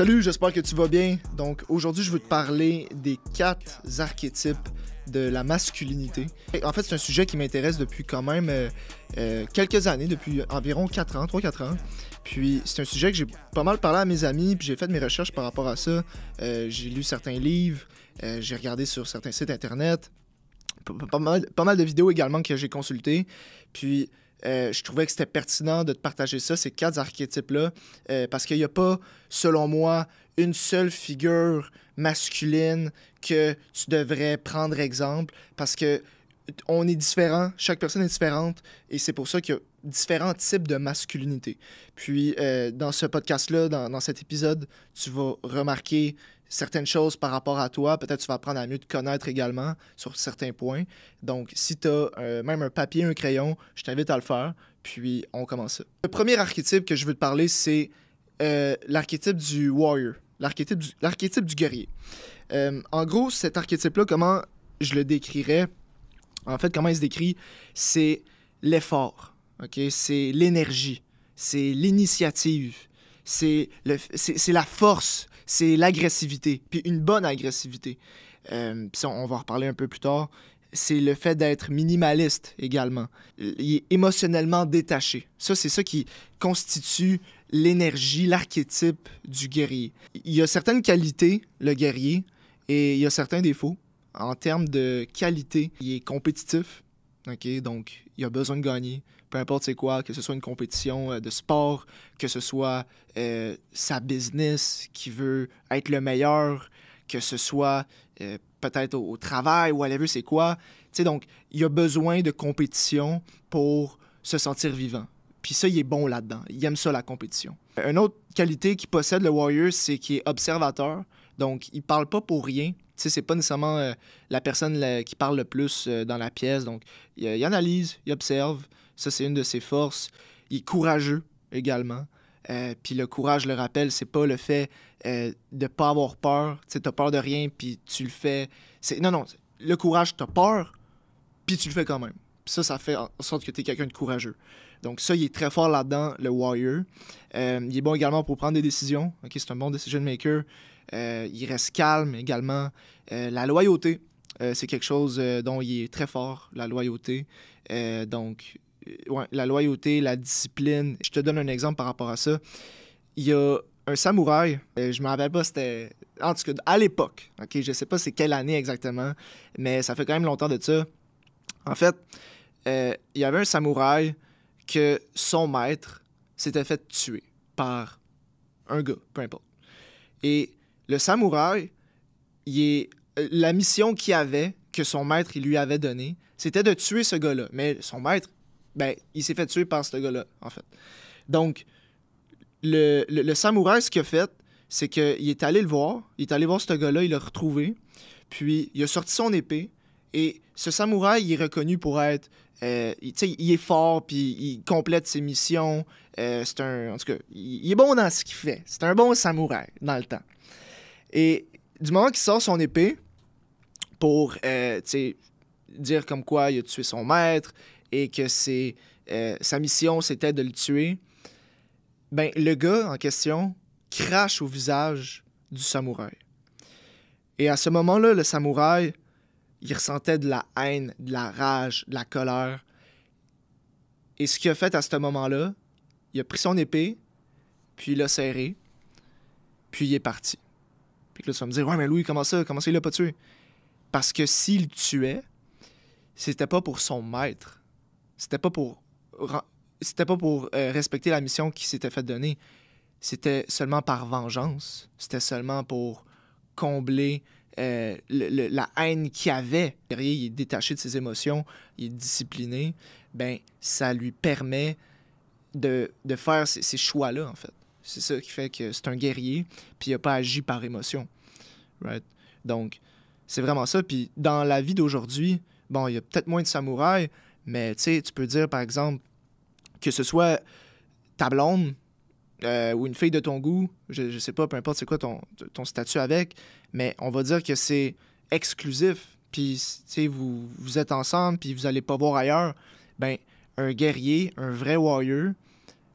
Salut, j'espère que tu vas bien. Donc aujourd'hui, je veux te parler des 4 archétypes de la masculinité. En fait, c'est un sujet qui m'intéresse depuis quand même quelques années, depuis environ 4 ans, 3-4 ans. Puis c'est un sujet que j'ai pas mal parlé à mes amis, puis j'ai fait mes recherches par rapport à ça. J'ai lu certains livres, j'ai regardé sur certains sites internet, pas mal de vidéos également que j'ai consultées. Puis je trouvais que c'était pertinent de te partager ça, ces 4 archétypes-là, parce qu'il n'y a pas, selon moi, une seule figure masculine que tu devrais prendre exemple, parce que on est différent, chaque personne est différente, et c'est pour ça qu'il y a différents types de masculinité. Puis, dans ce podcast-là, dans cet épisode, tu vas remarquer certaines choses par rapport à toi. Peut-être tu vas apprendre à mieux te connaître également sur certains points. Donc, si tu as même un papier, un crayon, je t'invite à le faire. Puis, on commence ça. Le premier archétype que je veux te parler, c'est l'archétype du warrior, l'archétype du guerrier. En gros, cet archétype-là, comment je le décrirais? En fait, comment il se décrit? C'est l'effort, okay? C'est l'énergie, c'est l'initiative, c'est la force, c'est l'agressivité, puis une bonne agressivité. Puis on va en reparler un peu plus tard. C'est le fait d'être minimaliste également. Il est émotionnellement détaché. Ça, c'est ça qui constitue l'énergie, l'archétype du guerrier. Il y a certaines qualités, le guerrier, et il y a certains défauts. En termes de qualité, il est compétitif, okay? Donc il a besoin de gagner, peu importe c'est quoi, que ce soit une compétition de sport, que ce soit sa business qui veut être le meilleur, que ce soit peut-être au travail, whatever c'est quoi. T'sais, donc il a besoin de compétition pour se sentir vivant. Puis ça, il est bon là-dedans. Il aime ça, la compétition. Une autre qualité qu'il possède, le warrior, c'est qu'il est observateur. Donc, il parle pas pour rien. Tu sais, c'est pas nécessairement la personne qui parle le plus dans la pièce. Donc, il analyse, il observe. Ça, c'est une de ses forces. Il est courageux également. Puis le courage, je le rappelle, c'est pas le fait de pas avoir peur. Tu sais, t'as peur de rien, puis tu le fais. Non. Le courage, t'as peur, puis tu le fais quand même. Puis ça fait en sorte que t'es quelqu'un de courageux. Donc ça, il est très fort là-dedans, le warrior. Il est bon également pour prendre des décisions. Okay, c'est un bon decision maker. Il reste calme également. La loyauté, c'est quelque chose dont il est très fort, la loyauté. Ouais, la loyauté, la discipline. Je te donne un exemple par rapport à ça. Il y a un samouraï, je me rappelle pas, c'était... En tout cas, à l'époque, okay, je sais pas c'est quelle année exactement, mais ça fait quand même longtemps de ça. En fait, il y avait un samouraï que son maître s'était fait tuer par un gars, peu importe. Et le samouraï, la mission qu'il avait, que son maître il lui avait donnée, c'était de tuer ce gars-là. Mais son maître, il s'est fait tuer par ce gars-là, en fait. Donc, le samouraï, ce qu'il a fait, c'est qu'il est allé le voir, il est allé voir ce gars-là, il l'a retrouvé, puis il a sorti son épée, et ce samouraï, il est reconnu pour être... il est fort, puis il complète ses missions. En tout cas, il est bon dans ce qu'il fait. C'est un bon samouraï, dans le temps. Et du moment qu'il sort son épée pour dire comme quoi il a tué son maître et que sa mission, c'était de le tuer, le gars en question crache au visage du samouraï. Et à ce moment-là, le samouraï, il ressentait de la haine, de la rage, de la colère. Et ce qu'il a fait à ce moment-là, il a pris son épée, puis il l'a serré, puis il est parti. Puis là, tu vas me dire, ouais, mais Louis, comment ça il l'a pas tué? Parce que s'il le tuait, c'était pas pour son maître. C'était pas pour respecter la mission qui s'était fait donner. C'était seulement par vengeance. C'était seulement pour combler la haine qu'il avait. Il est détaché de ses émotions, il est discipliné. Ça lui permet de faire ces choix-là, en fait. C'est ça qui fait que c'est un guerrier, puis il n'a pas agi par émotion. Right? Donc, c'est vraiment ça. Puis dans la vie d'aujourd'hui, il y a peut-être moins de samouraïs, mais tu peux dire, par exemple, que ce soit ta blonde ou une fille de ton goût, je sais pas, peu importe c'est quoi ton statut avec, mais on va dire que c'est exclusif, puis vous êtes ensemble, puis vous allez pas voir ailleurs, un guerrier, un vrai warrior,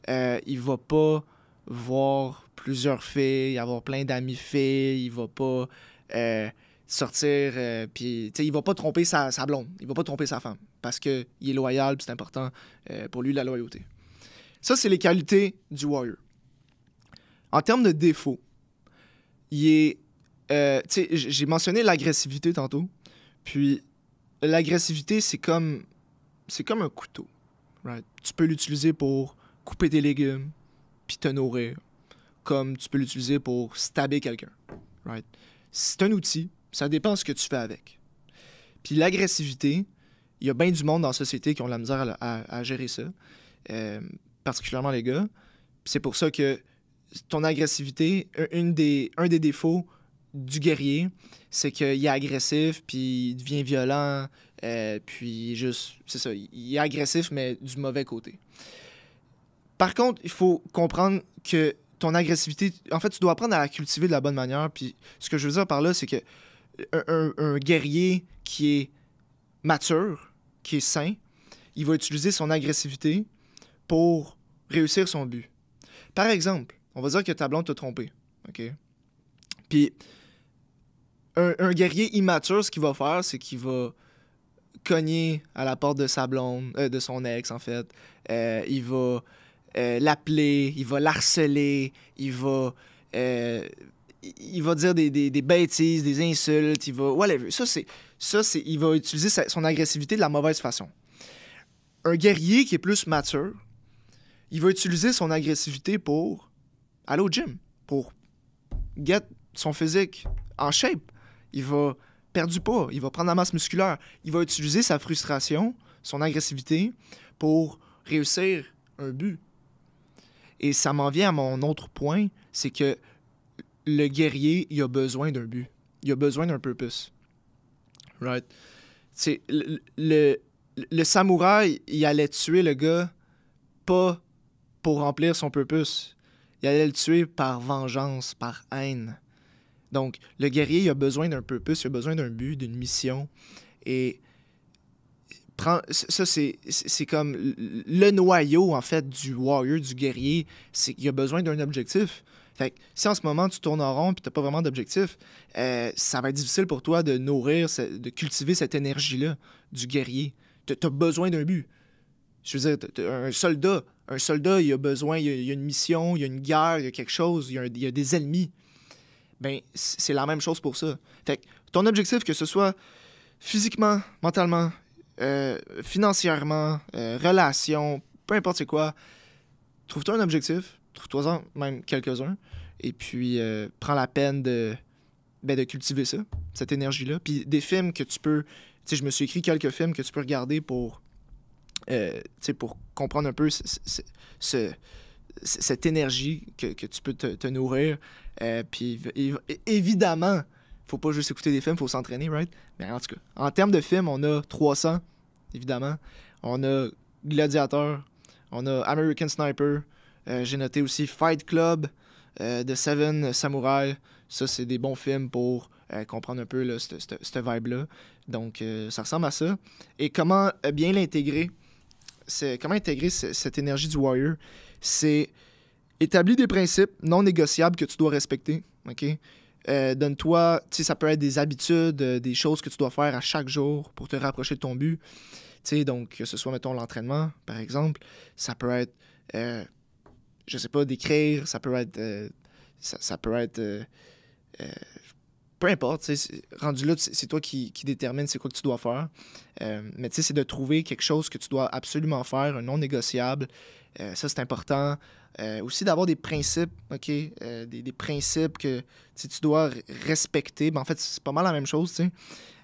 il va pas voir plusieurs filles, avoir plein d'amis filles, il va pas sortir, puis il va pas tromper sa blonde, il va pas tromper sa femme, parce qu'il est loyal, puis c'est important pour lui, la loyauté. Ça, c'est les qualités du warrior. En termes de défauts, il est... j'ai mentionné l'agressivité tantôt, puis l'agressivité, c'est comme un couteau. Right? Tu peux l'utiliser pour couper tes légumes, puis te nourrir, comme tu peux l'utiliser pour stabber quelqu'un. Right? C'est un outil, ça dépend de ce que tu fais avec. Puis l'agressivité, il y a bien du monde dans la société qui ont de la misère à gérer ça, particulièrement les gars. Puis c'est pour ça que ton agressivité, un des défauts du guerrier, c'est qu'il est agressif, puis il devient violent, puis juste, c'est ça, il est agressif, mais du mauvais côté. Par contre, il faut comprendre que ton agressivité, en fait, tu dois apprendre à la cultiver de la bonne manière, puis ce que je veux dire par là, c'est que un guerrier qui est mature, qui est sain, il va utiliser son agressivité pour réussir son but. Par exemple, on va dire que ta blonde t'a trompé, OK? Puis, un guerrier immature, ce qu'il va faire, c'est qu'il va cogner à la porte de sa blonde, de son ex, en fait. Il va l'appeler, il va l'harceler, il va dire des bêtises, des insultes, il va... Whatever. Il va utiliser son agressivité de la mauvaise façon. Un guerrier qui est plus mature, il va utiliser son agressivité pour aller au gym, pour get son physique en shape. Il va perdre du poids, il va prendre la masse musculaire. Il va utiliser sa frustration, son agressivité, pour réussir un but. Et ça m'en vient à mon autre point, c'est que le guerrier, il a besoin d'un but. Il a besoin d'un purpose. Right? C'est le samouraï, il allait tuer le gars pas pour remplir son purpose. Il allait le tuer par vengeance, par haine. Donc, le guerrier, il a besoin d'un purpose, il a besoin d'un but, d'une mission. Et ça, c'est comme le noyau, en fait, du warrior, du guerrier. C'est qu'il a besoin d'un objectif. Fait que si en ce moment, tu tournes en rond et tu n'as pas vraiment d'objectif, ça va être difficile pour toi de nourrir, de cultiver cette énergie-là du guerrier. Tu as besoin d'un but. Je veux dire, un soldat, il a besoin, il y a une mission, il y a une guerre, il y a quelque chose, il y a des ennemis. Ben, c'est la même chose pour ça. Fait que ton objectif, que ce soit physiquement, mentalement, financièrement, relation, peu importe c'est quoi, trouve-toi un objectif, trouve-toi-en même quelques-uns, et puis prends la peine de cultiver ça, cette énergie-là. Puis des films que tu peux... Tu sais, je me suis écrit quelques films que tu peux regarder pour comprendre un peu cette énergie que tu peux te nourrir. Puis évidemment, faut pas juste écouter des films, faut s'entraîner, right? Mais en tout cas, en termes de films, on a 300, évidemment. On a Gladiator, on a American Sniper. J'ai noté aussi Fight Club, The Seven Samurai. Ça, c'est des bons films pour comprendre un peu là, cette vibe-là. Donc, ça ressemble à ça. Et comment bien l'intégrer? Comment intégrer cette énergie du warrior? C'est établir des principes non négociables que tu dois respecter. OK? Donne-toi, tu sais, ça peut être des habitudes, des choses que tu dois faire à chaque jour pour te rapprocher de ton but. Tu sais, donc, que ce soit, mettons, l'entraînement, par exemple. Ça peut être, je sais pas, d'écrire. Ça peut être, ça peut être, peu importe, rendu là, c'est toi qui détermine c'est quoi que tu dois faire. Mais tu sais, c'est de trouver quelque chose que tu dois absolument faire, un non négociable. Ça, c'est important. Aussi d'avoir des principes, OK? Des principes que tu dois respecter. Ben, en fait, c'est pas mal la même chose, tu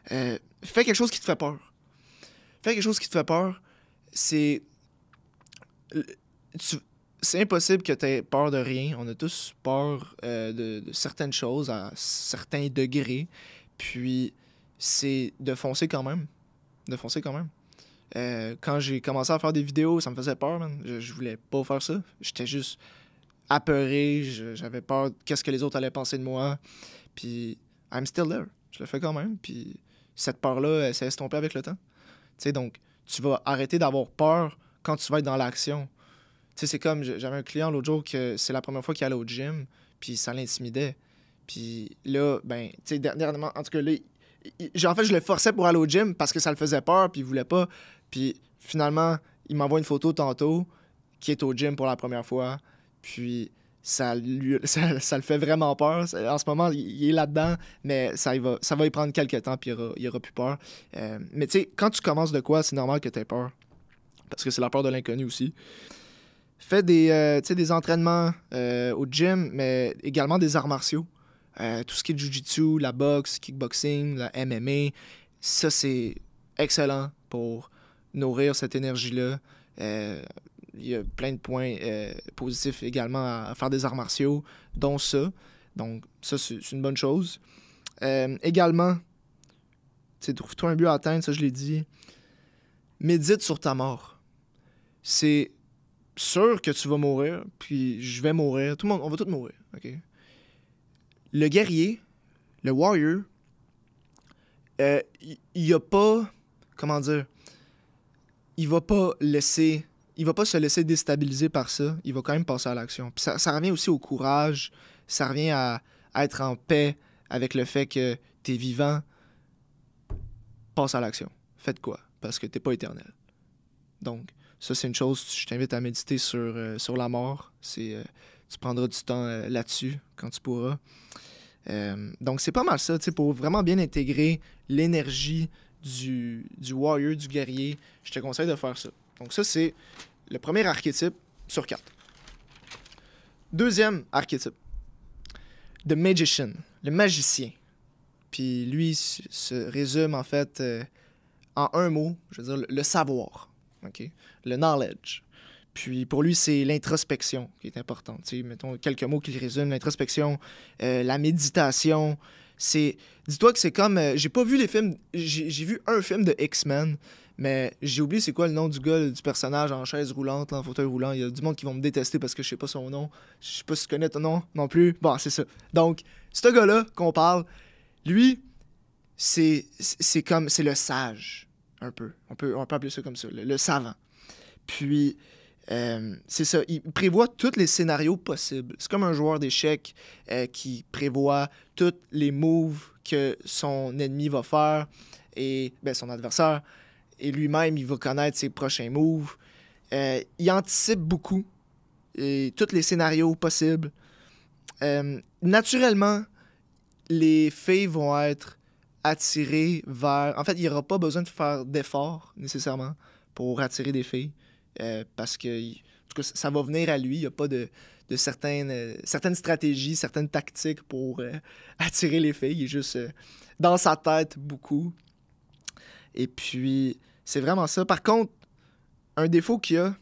sais. Fais quelque chose qui te fait peur. Fais quelque chose qui te fait peur. C'est impossible que tu aies peur de rien. On a tous peur de certaines choses à certains degrés. Puis, c'est de foncer quand même. Quand j'ai commencé à faire des vidéos, ça me faisait peur, man. Je voulais pas faire ça. J'étais juste apeuré. J'avais peur de qu'est-ce que les autres allaient penser de moi. Puis, I'm still there. Je le fais quand même. Puis, cette peur-là, elle s'est estompée avec le temps. Tu sais, donc, tu vas arrêter d'avoir peur quand tu vas être dans l'action. Tu sais, c'est comme, j'avais un client l'autre jour que c'est la première fois qu'il allait au gym, puis ça l'intimidait. Puis là, ben, tu sais, dernièrement, en tout cas, là, en fait, je le forçais pour aller au gym parce que ça le faisait peur, puis il voulait pas. Puis finalement, il m'envoie une photo tantôt qui est au gym pour la première fois. Puis ça le fait vraiment peur. En ce moment, il est là-dedans, mais ça va y prendre quelques temps, puis il aura plus peur. Mais tu sais, quand tu commences de quoi, c'est normal que tu aies peur. Parce que c'est la peur de l'inconnu aussi. Fais des entraînements au gym, mais également des arts martiaux. Tout ce qui est jiu-jitsu, la boxe, kickboxing, la MMA, ça, c'est excellent pour nourrir cette énergie-là. Il y a plein de points positifs également à faire des arts martiaux, dont ça. Donc, ça, c'est une bonne chose. Également, trouve-toi un but à atteindre, ça, je l'ai dit. Médite sur ta mort. C'est sûr que tu vas mourir, puis je vais mourir. Tout le monde, on va tous mourir, OK? Le guerrier, le warrior, il a pas... Comment dire? Il va pas se laisser déstabiliser par ça. Il va quand même passer à l'action. Puis ça revient aussi au courage. Ça revient à être en paix avec le fait que t'es vivant. Passe à l'action. Faites quoi? Parce que t'es pas éternel. Donc, ça, c'est une chose, je t'invite à méditer sur la mort. Tu prendras du temps là-dessus quand tu pourras. Donc, c'est pas mal ça, pour vraiment bien intégrer l'énergie du warrior, du guerrier. Je te conseille de faire ça. Donc, ça, c'est le premier archétype sur 4. Deuxième archétype, The Magician, le magicien. Puis lui se résume en fait en un mot, je veux dire le savoir, okay? Le knowledge. Puis pour lui, c'est l'introspection qui est importante. T'sais, mettons quelques mots qui résument l'introspection, la méditation. Dis-toi que c'est comme... j'ai pas vu les films... J'ai vu un film de X-Men, mais j'ai oublié c'est quoi le nom du gars, du personnage en chaise roulante, là, en fauteuil roulant. Il y a du monde qui vont me détester parce que je sais pas son nom. Je sais pas si tu connais ton nom non plus. Bon, c'est ça. Donc, ce gars-là qu'on parle, lui, c'est le sage, un peu. On peut appeler ça comme ça, le savant. Puis, c'est ça, il prévoit tous les scénarios possibles. C'est comme un joueur d'échecs qui prévoit tous les moves que son ennemi va faire, et son adversaire, et lui-même, il va connaître ses prochains moves. Il anticipe beaucoup, et tous les scénarios possibles. Naturellement, les filles vont être attirées vers... En fait, il n'y aura pas besoin de faire d'efforts, nécessairement, pour attirer des filles. Parce que en tout cas, ça va venir à lui. Il n'y a pas de certaines stratégies, certaines tactiques pour attirer les filles. Il est juste dans sa tête beaucoup. Et puis, c'est vraiment ça. Par contre, un défaut qu'il a,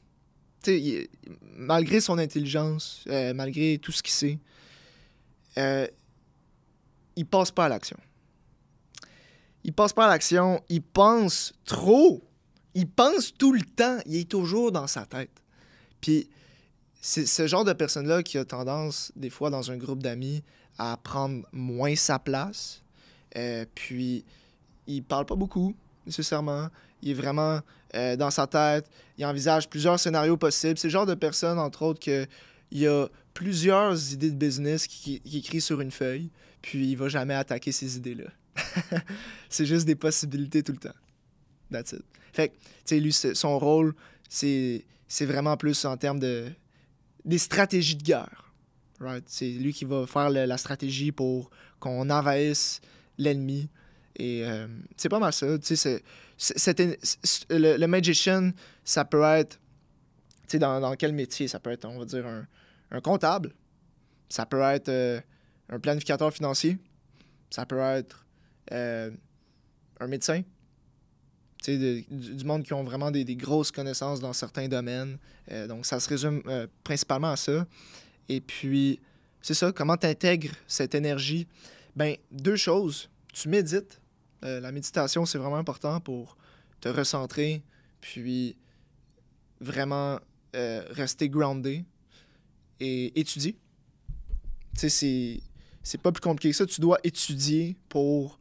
malgré son intelligence, malgré tout ce qu'il sait, il passe pas à l'action. Il passe pas à l'action. Il pense trop. Il pense tout le temps. Il est toujours dans sa tête. Puis, c'est ce genre de personne-là qui a tendance, des fois, dans un groupe d'amis, à prendre moins sa place. Puis, il parle pas beaucoup, nécessairement. Il est vraiment dans sa tête. Il envisage plusieurs scénarios possibles. C'est le genre de personne, entre autres, qu'il y a plusieurs idées de business qui écrit sur une feuille, puis il va jamais attaquer ces idées-là. C'est juste des possibilités tout le temps. That's it. Fait que, tu sais, lui, son rôle, c'est vraiment plus en termes des stratégies de guerre. Right? C'est lui qui va faire la stratégie pour qu'on envahisse l'ennemi. Et c'est pas mal ça. Tu sais, le magician, ça peut être... Tu sais, dans quel métier? Ça peut être, on va dire, un comptable. Ça peut être un planificateur financier. Ça peut être un médecin. Tu sais, du monde qui ont vraiment des grosses connaissances dans certains domaines. Donc, ça se résume principalement à ça. Et puis, c'est ça, comment tu intègres cette énergie? Ben, deux choses. Tu médites. La méditation, c'est vraiment important pour te recentrer, puis vraiment rester groundé et étudier. Tu sais, c'est pas plus compliqué que ça. Tu dois étudier pour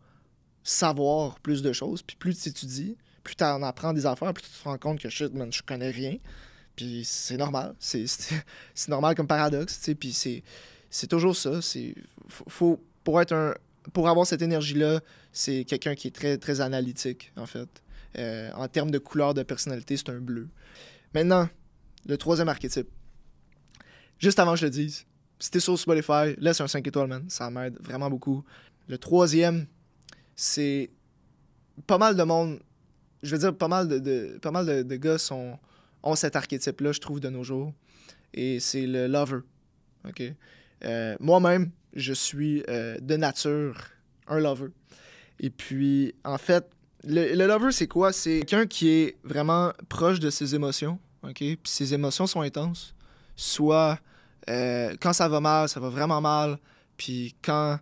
savoir plus de choses. Puis plus tu étudies, plus tu en apprends des affaires, plus tu te rends compte que shit, man, je connais rien. Puis c'est normal. C'est normal comme paradoxe, tu sais. Puis c'est toujours ça. Pour avoir cette énergie-là, c'est quelqu'un qui est très, très analytique, en fait. En termes de couleur de personnalité, c'est un bleu. Maintenant, le troisième archétype. Juste avant que je le dise, si t'es sur Spotify, laisse un 5 étoiles, man. Ça m'aide vraiment beaucoup. Le troisième, c'est pas mal de monde. Je veux dire, pas mal de gars ont cet archétype-là, je trouve, de nos jours. Et c'est le lover. OK? Moi-même, je suis de nature un lover. Et puis, en fait, le lover, c'est quoi? C'est quelqu'un qui est vraiment proche de ses émotions. OK? Puis ses émotions sont intenses. Soit quand ça va mal, ça va vraiment mal. Puis quand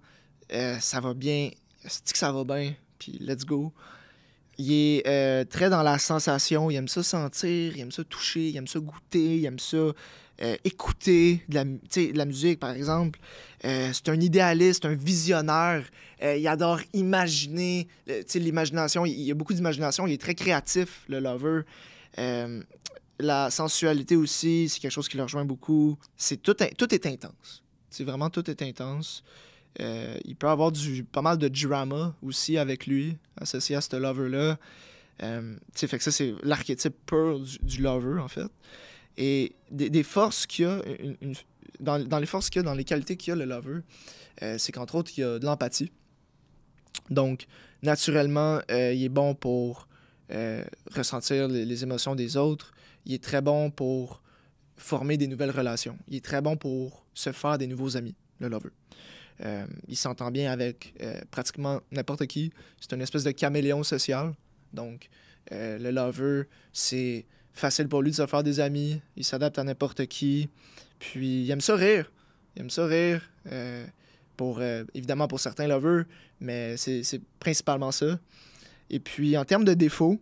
ça va bien, c'est que ça va bien. Puis let's go. Il est très dans la sensation. Il aime ça sentir, il aime ça toucher, il aime ça goûter, il aime ça écouter de la musique, par exemple. C'est un idéaliste, un visionnaire. Il adore imaginer. L'imagination, il y a beaucoup d'imagination. Il est très créatif, le lover. La sensualité aussi, c'est quelque chose qui le rejoint beaucoup. Tout est intense. C'est vraiment tout est intense. Il peut avoir pas mal de drama aussi avec lui, associé à ce lover-là. Fait que ça, c'est l'archétype pur du lover, en fait. Et des forces qu'il y a, dans les forces qu'il y a, dans les qualités qu'il y a, le lover, c'est qu'entre autres, il y a de l'empathie. Donc, naturellement, il est bon pour ressentir les émotions des autres. Il est très bon pour former des nouvelles relations. Il est très bon pour se faire des nouveaux amis, le lover. Il s'entend bien avec pratiquement n'importe qui. C'est une espèce de caméléon social. Donc, le lover, c'est facile pour lui de se faire des amis. Il s'adapte à n'importe qui. Puis, il aime ça rire. Il aime ça rire. Évidemment pour certains lovers, mais c'est principalement ça. Et puis, en termes de défauts,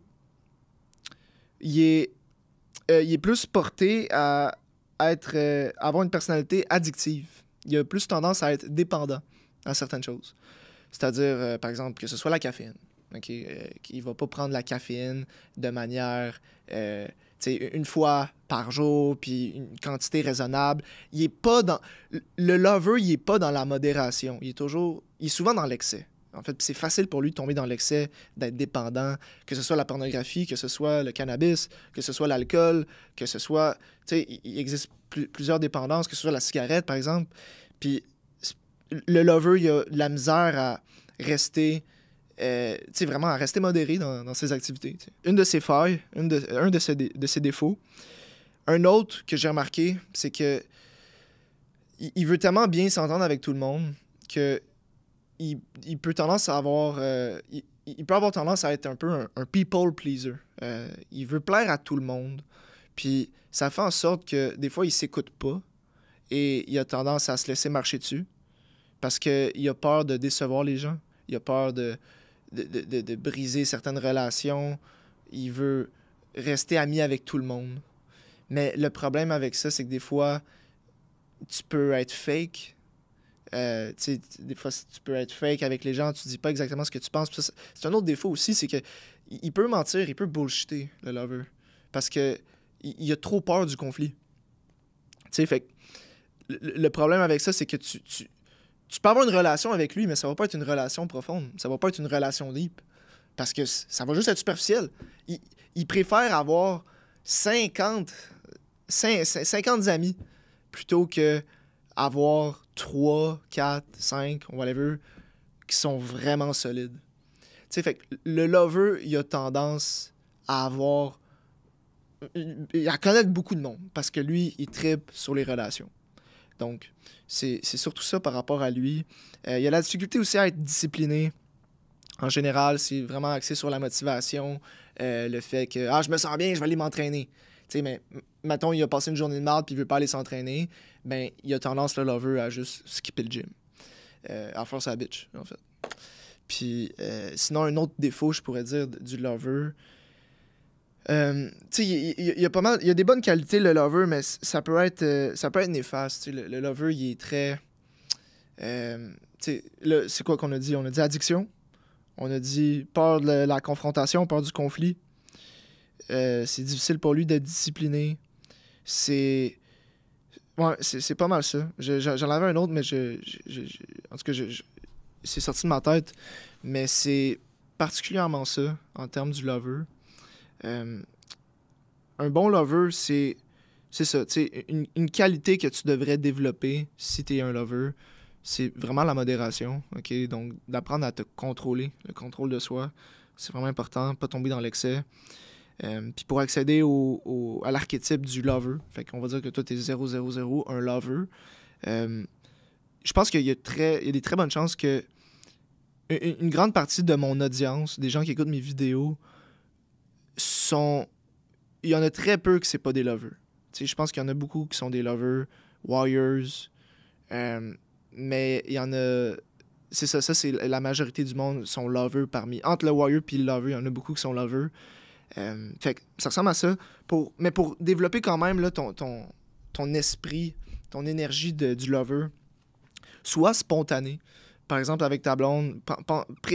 il est plus porté à avoir une personnalité addictive. Il a plus tendance à être dépendant à certaines choses. C'est-à-dire, par exemple, que ce soit la caféine. Okay? Qu'il ne va pas prendre la caféine de manière, une fois par jour, puis une quantité raisonnable. Il est pas dans... Le lover, il n'est pas dans la modération. Il est souvent dans l'excès. En fait, c'est facile pour lui de tomber dans l'excès, d'être dépendant, que ce soit la pornographie, que ce soit le cannabis, que ce soit l'alcool, que ce soit... il existe plusieurs dépendances, que ce soit la cigarette, par exemple. Puis le lover, il a de la misère à rester... vraiment à rester modéré dans ses activités. T'sais. Une de ses failles, un de ses défauts. Un autre que j'ai remarqué, c'est que il veut tellement bien s'entendre avec tout le monde que il peut tendance à avoir... il peut avoir tendance à être un peu un people pleaser. Il veut plaire à tout le monde. Puis ça fait en sorte que des fois, il s'écoute pas et il a tendance à se laisser marcher dessus parce qu'il a peur de décevoir les gens. Il a peur de briser certaines relations. Il veut rester ami avec tout le monde. Mais le problème avec ça, c'est que des fois, tu peux être fake. Des fois, tu peux être fake avec les gens, tu dis pas exactement ce que tu penses. Ça, c'est un autre défaut aussi, c'est que il peut mentir, il peut bullshitter, le lover. Parce que il a trop peur du conflit. Fait que le problème avec ça, c'est que tu peux avoir une relation avec lui, mais ça va pas être une relation profonde. Ça va pas être une relation deep. Parce que ça va juste être superficiel. Il préfère avoir 50 amis plutôt que avoir 3, 4, 5, whatever, qui sont vraiment solides. Fait que le lover, il a tendance à à connaître beaucoup de monde parce que lui, il tripe sur les relations. Donc, c'est surtout ça par rapport à lui. Il a la difficulté aussi à être discipliné. En général, c'est vraiment axé sur la motivation, le fait que « Ah, je me sens bien, je vais aller m'entraîner. » Mais mettons, il a passé une journée de marde puis il veut pas aller s'entraîner, ben il a tendance, le lover, à juste skipper le gym. À force à la bitch, en fait. Puis, sinon, un autre défaut, je pourrais dire, du lover... il y a pas mal... Il y a des bonnes qualités, le lover, mais ça peut être néfaste. Le lover, il est très... c'est quoi qu'on a dit? On a dit addiction. On a dit peur de la confrontation, peur du conflit. C'est difficile pour lui d'être discipliné. C'est Ouais, c'est pas mal ça. J'en avais un autre, mais en tout cas, c'est sorti de ma tête. Mais c'est particulièrement ça, en termes du lover. Euh, un bon lover, c'est ça. Tu sais, une qualité que tu devrais développer si t'es un lover, c'est vraiment la modération. OK? Donc, d'apprendre à te contrôler, le contrôle de soi. C'est vraiment important, pas tomber dans l'excès. Puis pour accéder à l'archétype du lover, fait qu'on va dire que toi, t'es 000, un lover, euh, je pense qu'il y a des très bonnes chances que une grande partie de mon audience, des gens qui écoutent mes vidéos, sont... Il y en a très peu que c'est pas des lovers. Tu sais, je pense qu'il y en a beaucoup qui sont des lovers, warriors, mais il y en a... C'est ça, c'est la majorité du monde sont lovers parmi... Entre le warrior puis le lover, il y en a beaucoup qui sont lovers. Fait que ça ressemble à ça. Mais pour développer quand même là, ton esprit, ton énergie du lover, sois spontané. Par exemple, avec ta blonde,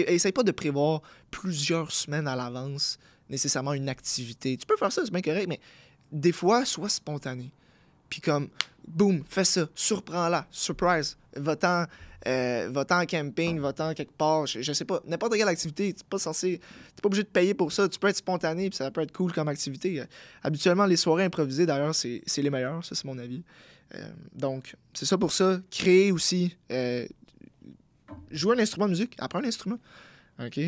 essaye pas de prévoir plusieurs semaines à l'avance nécessairement une activité. Tu peux faire ça, c'est bien correct, mais des fois, sois spontané. Puis comme, boum, fais ça, surprends-la, surprise, va-t'en en camping, va-t'en quelque part, je sais pas, n'importe quelle activité, t'es pas obligé de payer pour ça, tu peux être spontané, puis ça peut être cool comme activité. Habituellement, les soirées improvisées, d'ailleurs, c'est les meilleures, ça c'est mon avis. Donc, c'est ça pour ça. Créer aussi, jouer un instrument de musique, apprends un instrument, ok?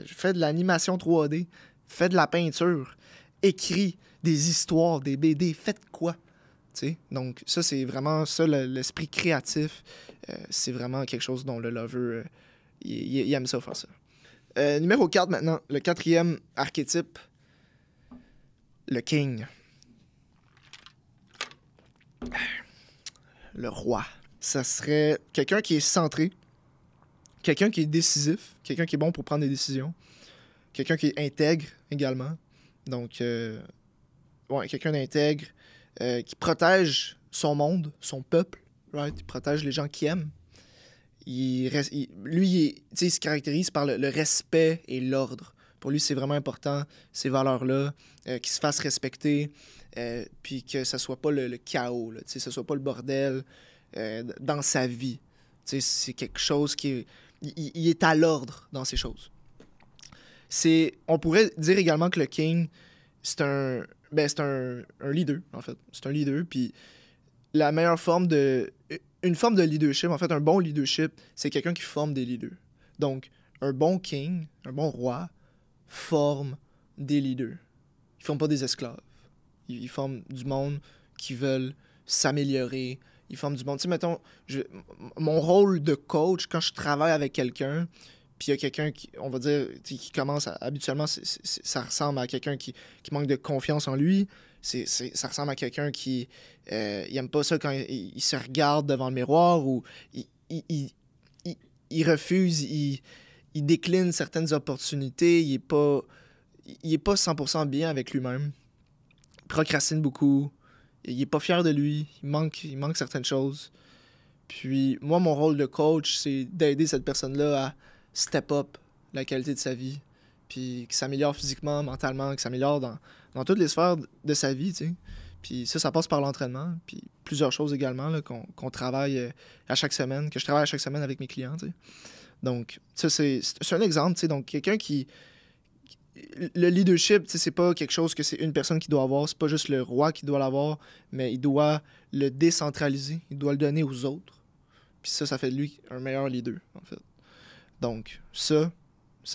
Fais de l'animation 3D, fais de la peinture, écris des histoires, des BD, faites quoi? T'sais? Donc, ça, c'est vraiment ça, l'esprit créatif. C'est vraiment quelque chose dont le lover, il aime ça faire ça. Numéro 4 maintenant, le quatrième archétype, le king. Le roi. Ça serait quelqu'un qui est centré, quelqu'un qui est décisif, quelqu'un qui est bon pour prendre des décisions, quelqu'un qui est intègre également. Donc, ouais, quelqu'un d'intègre, qui protège son monde, son peuple, right? Il protège les gens qu'il aime. Lui, il se caractérise par le respect et l'ordre. Pour lui, c'est vraiment important, ces valeurs-là, qu'il se fasse respecter, puis que ça soit pas le chaos, là, ça soit pas le bordel dans sa vie. C'est quelque chose qui est... Il est à l'ordre dans ces choses. On pourrait dire également que le king, c'est un leader, en fait. C'est un leader, puis la meilleure forme de... Une forme de leadership, en fait, un bon leadership, c'est quelqu'un qui forme des leaders. Donc, un bon king, un bon roi, forme des leaders. Ils forment pas des esclaves. Ils forment du monde qui veulent s'améliorer. Ils forment du monde... Tu sais, mettons, mon rôle de coach, quand je travaille avec quelqu'un, puis il y a quelqu'un qui, on va dire, qui commence habituellement, ça ressemble à quelqu'un qui manque de confiance en lui. Ça ressemble à quelqu'un qui il aime pas ça quand il se regarde devant le miroir ou il refuse, il décline certaines opportunités, il est pas 100% bien avec lui-même. Il procrastine beaucoup, il est pas fier de lui, il manque certaines choses. Puis moi, mon rôle de coach, c'est d'aider cette personne-là à step up la qualité de sa vie, puis qu'il s'améliore physiquement, mentalement, qu'il s'améliore dans toutes les sphères de sa vie, tu sais. Puis ça passe par l'entraînement, puis plusieurs choses également là, qu'on travaille à chaque semaine, que je travaille à chaque semaine avec mes clients, tu sais. Donc, ça, c'est un exemple, tu sais. Donc, quelqu'un qui... Le leadership, tu sais, c'est pas quelque chose que c'est une personne qui doit avoir, c'est pas juste le roi qui doit l'avoir, mais il doit le décentraliser, il doit le donner aux autres. Puis ça fait de lui un meilleur leader, en fait. Donc, ça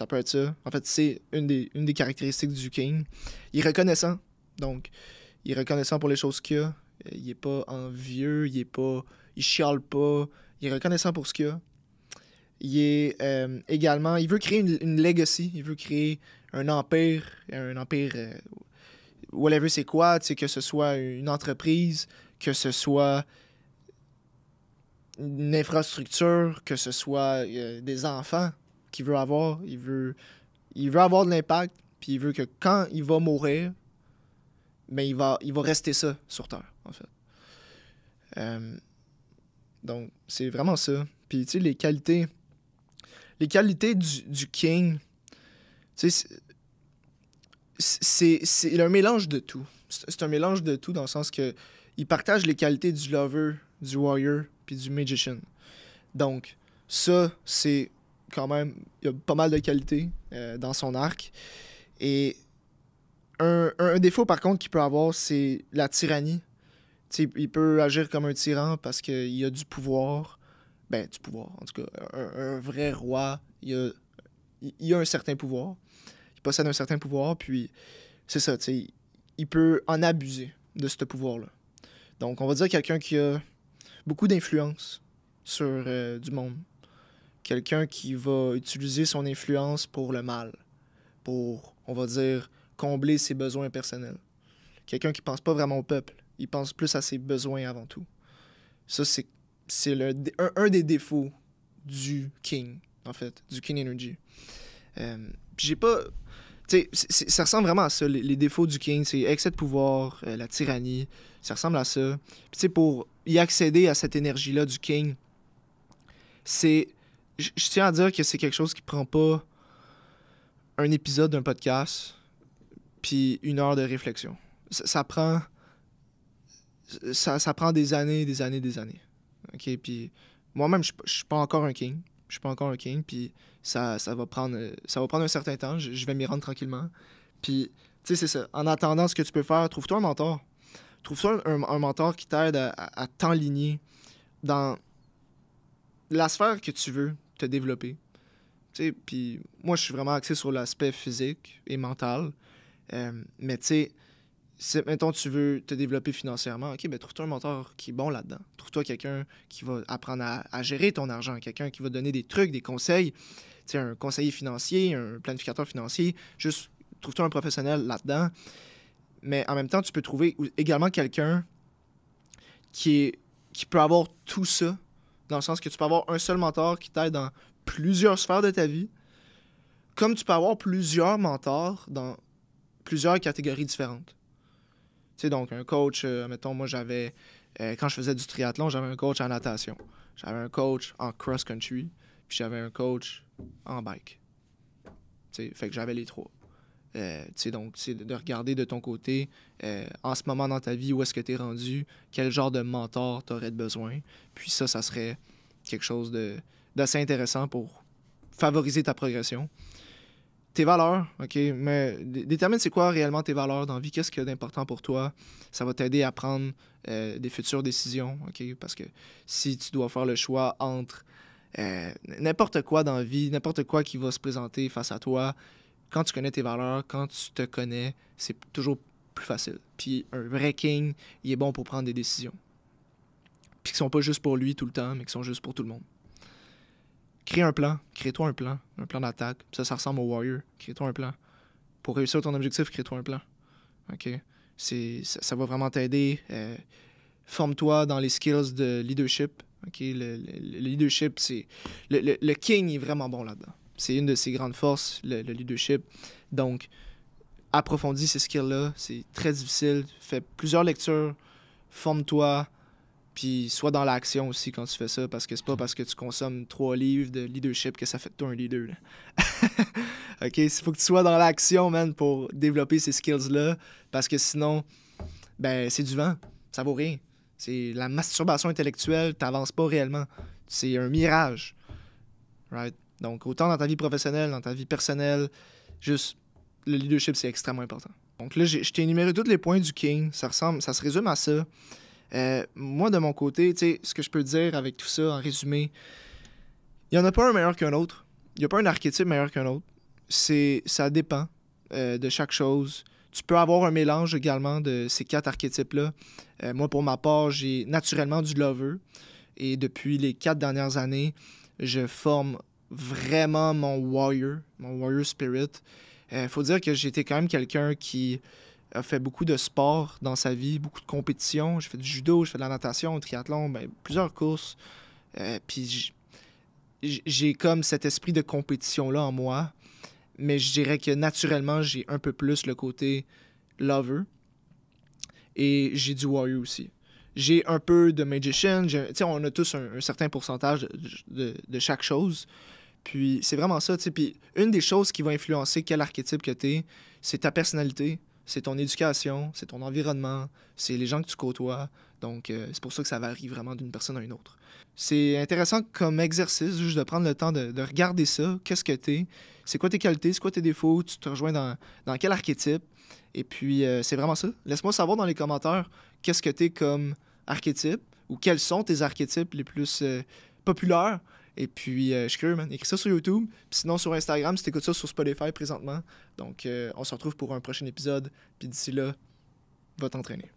peut être ça. En fait, c'est une des caractéristiques du king. Il est reconnaissant. Donc, il est reconnaissant pour les choses qu'il a. Il est pas envieux, il chiale pas. Il est reconnaissant pour ce qu'il a. Il est également... Il veut créer une legacy. Il veut créer un empire. Whatever c'est quoi, tu sais, que ce soit une entreprise, que ce soit une infrastructure, que ce soit des enfants qu'il veut avoir. Il veut avoir de l'impact, puis il veut que quand il va mourir, ben il va rester ça sur Terre, en fait. Donc, c'est vraiment ça. Puis, tu sais, les qualités du king, tu sais, c'est un mélange de tout. C'est un mélange de tout dans le sens que il partage les qualités du lover, du warrior, puis du magician. Donc, ça, c'est quand même... Il y a pas mal de qualités dans son arc. Et un défaut, par contre, qu'il peut avoir, c'est la tyrannie. T'sais, il peut agir comme un tyran parce qu'il a du pouvoir. Ben, du pouvoir, en tout cas. Un vrai roi, il a un certain pouvoir. Il possède un certain pouvoir, puis c'est ça, il peut en abuser de ce pouvoir-là. Donc, on va dire quelqu'un qui a beaucoup d'influence sur du monde. Quelqu'un qui va utiliser son influence pour le mal. Pour, on va dire, combler ses besoins personnels. Quelqu'un qui pense pas vraiment au peuple. Il pense plus à ses besoins avant tout. Ça, c'est un des défauts du King, en fait, du King Energy. Puis j'ai pas... Tu sais, ça ressemble vraiment à ça, les défauts du King, c'est excès de pouvoir, la tyrannie, ça ressemble à ça. Puis tu sais, pour y accéder à cette énergie-là du King, c'est... Je tiens à dire que c'est quelque chose qui prend pas un épisode d'un podcast puis 1 heure de réflexion. Ça prend des années, des années, des années. OK? Puis moi-même, je suis pas encore un king. Je suis pas encore un king, puis ça va prendre un certain temps. Je vais m'y rendre tranquillement. Puis, tu sais, c'est ça. En attendant, ce que tu peux faire, trouve-toi un mentor. Trouve-toi un mentor qui t'aide à t'enligner dans la sphère que tu veux te développer. Tu sais, puis moi, je suis vraiment axé sur l'aspect physique et mental. Mais tu sais, si, mettons, tu veux te développer financièrement, OK, ben trouve-toi un mentor qui est bon là-dedans. Trouve-toi quelqu'un qui va apprendre à gérer ton argent, quelqu'un qui va donner des trucs, des conseils. Tu sais, un conseiller financier, un planificateur financier. Juste, trouve-toi un professionnel là-dedans. Mais en même temps, tu peux trouver également quelqu'un qui peut avoir tout ça, dans le sens que tu peux avoir un seul mentor qui t'aide dans plusieurs sphères de ta vie, comme tu peux avoir plusieurs mentors dans plusieurs catégories différentes. Tu sais, donc un coach, mettons, moi j'avais, quand je faisais du triathlon, j'avais un coach en natation, j'avais un coach en cross-country, puis j'avais un coach en bike. Tu sais, fait que j'avais les trois. Tu sais, donc, c'est de regarder de ton côté, en ce moment dans ta vie, où est-ce que tu es rendu, quel genre de mentor tu aurais besoin. Puis ça serait quelque chose d'assez intéressant pour favoriser ta progression. Tes valeurs, OK, mais détermine c'est quoi réellement tes valeurs dans la vie, qu'est-ce qu'il y a d'important pour toi. Ça va t'aider à prendre des futures décisions, OK, parce que si tu dois faire le choix entre n'importe quoi dans la vie, n'importe quoi qui va se présenter face à toi, quand tu connais tes valeurs, quand tu te connais, c'est toujours plus facile. Puis un vrai king, il est bon pour prendre des décisions. Puis qui sont pas juste pour lui tout le temps, mais qui sont juste pour tout le monde. Crée un plan, crée-toi un plan d'attaque. Ça ressemble au warrior. Crée-toi un plan. Pour réussir ton objectif, crée-toi un plan. OK? Ça va vraiment t'aider. Forme-toi dans les skills de leadership. OK? Le leadership, c'est... Le king est vraiment bon là-dedans. C'est une de ses grandes forces, le leadership. Donc, approfondis ces skills-là. C'est très difficile. Fais plusieurs lectures. Forme-toi. Puis sois dans l'action aussi quand tu fais ça, parce que c'est pas parce que tu consommes 3 livres de leadership que ça fait de toi un leader. OK? Il faut que tu sois dans l'action, man, pour développer ces skills-là, parce que sinon, ben, c'est du vent. Ça vaut rien. C'est la masturbation intellectuelle, t'avances pas réellement. C'est un mirage. Right? Donc, autant dans ta vie professionnelle, dans ta vie personnelle, juste, le leadership, c'est extrêmement important. Donc là, je t'ai énuméré tous les points du King. Ça se résume à ça. Moi, de mon côté, tu sais, ce que je peux dire avec tout ça, en résumé, il n'y en a pas un meilleur qu'un autre. Il n'y a pas un archétype meilleur qu'un autre. Ça dépend de chaque chose. Tu peux avoir un mélange également de ces 4 archétypes-là. Moi, pour ma part, j'ai naturellement du lover. Et depuis les 4 dernières années, je forme vraiment mon warrior spirit. Faut dire que j'étais quand même quelqu'un qui a fait beaucoup de sport dans sa vie, beaucoup de compétitions. J'ai fait du judo, j'ai fait de la natation, du triathlon, plusieurs courses. Puis j'ai comme cet esprit de compétition-là en moi. Mais je dirais que naturellement, j'ai un peu plus le côté lover. Et j'ai du warrior aussi. J'ai un peu de magician. On a tous un certain pourcentage de chaque chose. Puis c'est vraiment ça. Puis une des choses qui va influencer quel archétype que t'es, c'est ta personnalité. c'est ton éducation, c'est ton environnement, c'est les gens que tu côtoies. Donc, c'est pour ça que ça varie vraiment d'une personne à une autre. C'est intéressant comme exercice, juste de prendre le temps de regarder ça. Qu'est-ce que t'es? C'est quoi tes qualités? C'est quoi tes défauts? Tu te rejoins dans quel archétype? Et puis, c'est vraiment ça. Laisse-moi savoir dans les commentaires qu'est-ce que t'es comme archétype ou quels sont tes archétypes les plus populaires. Et puis, je suis curieux, man. Écris ça sur YouTube. Puis sinon, sur Instagram, si t'écoutes ça sur Spotify présentement. Donc, on se retrouve pour un prochain épisode. Puis d'ici là, va t'entraîner.